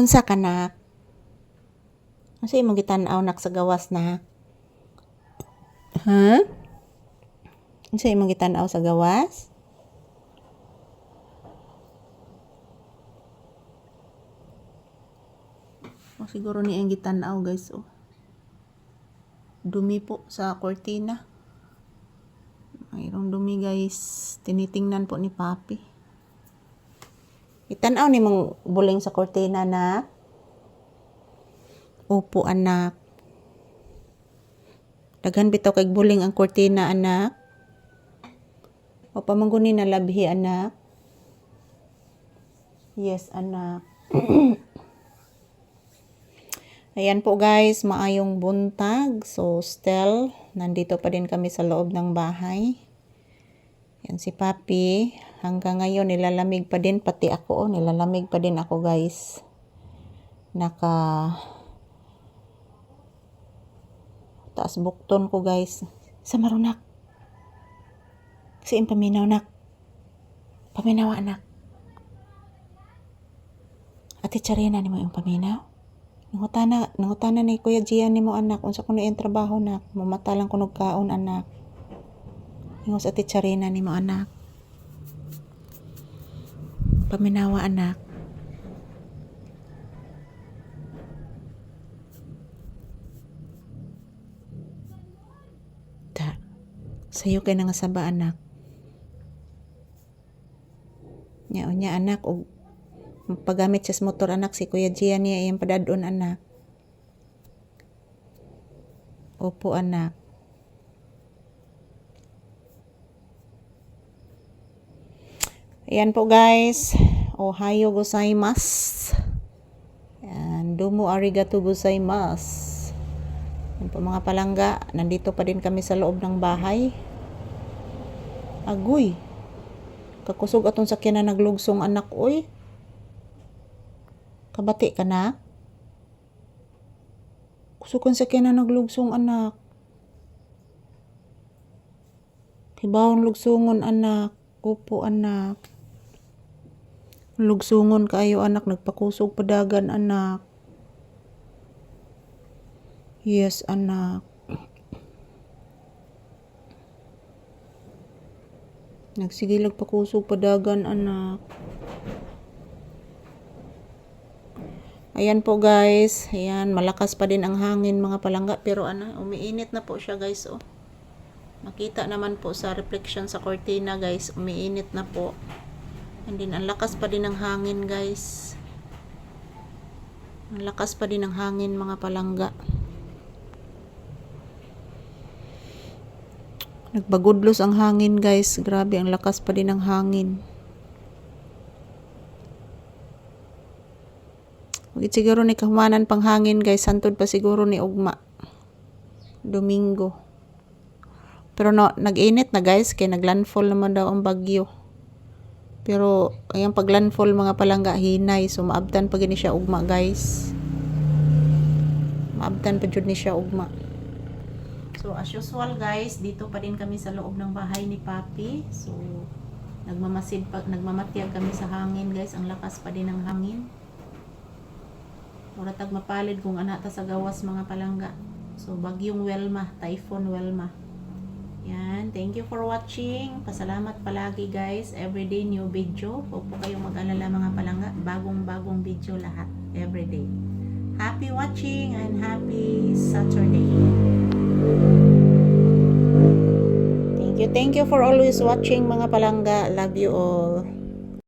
Unsa ka nak? Unsa imong gitan-aw nak sa gawas nak? Ha? Unsa imong gitan-aw sa gawas? Siguro ni ang gitan-aw guys oh. Dumi po sa kortina. Mayroong dumi guys. Tinitingnan po ni Papi. Gitan-aw ni mong buling sa kortina na. Opo anak. Daghan bitaw kay buling ang kortina anak. O pamanggunin na labhi anak. Yes anak. Ayan po guys, maayong buntag. So still, nandito pa din kami sa loob ng bahay. Yan si Papi. Hanggang ngayon nilalamig pa din, pati ako. Nilalamig pa din ako guys. Taas bukton ko guys. Sa marunak. Kasi paminaw nak. Paminaw anak. Ate Charina ni mo yung paminaw? Nangutana ni Kuya Gian ni mo anak. Unsa ko na yung trabaho nak. Mamata lang kunog kaon anak. Ingos ate Charina ni mo anak. Paminawa anak. Sayo kay nangasaba anak. Nya anak og paggamit sa motor anak si Kuya Gian niya iyang padadon anak. Opo anak. Ayan po guys. Ohayo gozaimasu. Ayan, domo arigato gozaimasu. Ayan po mga palangga. Nandito pa din kami sa loob ng bahay. Agoy. Kakusog atong sakyan na naglugsong anak oy. Kabati ka na? Kusukan sakyan na naglugsong anak. Kibawon lugsongon anak. Opo anak. Lugsongon kaayo anak. Nagpakusog padagan anak. Yes anak. Nagsigilag pakusog padagan anak. Ayan po guys. Ayan, malakas pa din ang hangin mga palangga. Pero umiinit na po siya guys oh. Makita naman po sa reflection sa cortina guys. Umiinit na po. And then, ang lakas pa din ng hangin guys. Ang lakas pa din ng hangin mga palangga. Nagbagudlos ang hangin guys. Grabe, ang lakas pa din ng hangin. Siguro ni kahumanan pang hangin guys. Santod pa siguro ni ugma. Domingo. Pero nag-init na guys. Kaya naglandfall naman daw ang bagyo. Pero ayang paglandfall mga palangga hinay. So maabtan pa gini siya ugma guys. Maabtan pa jud ni siya ugma. So as usual guys. Dito pa din kami sa loob ng bahay ni Papi. So nagmamatyag kami sa hangin guys. Ang lakas pa din ng hangin. Muratag mapalid kung anata sa gawas mga palangga. So bagyong Welma, Typhoon Welma. Yan, thank you for watching. Pasalamat palagi guys. Everyday new video. Huwag po kayong mag-alala mga palangga. Bagong video lahat. Everyday. Happy watching and happy Saturday. Thank you for always watching mga palangga. Love you all.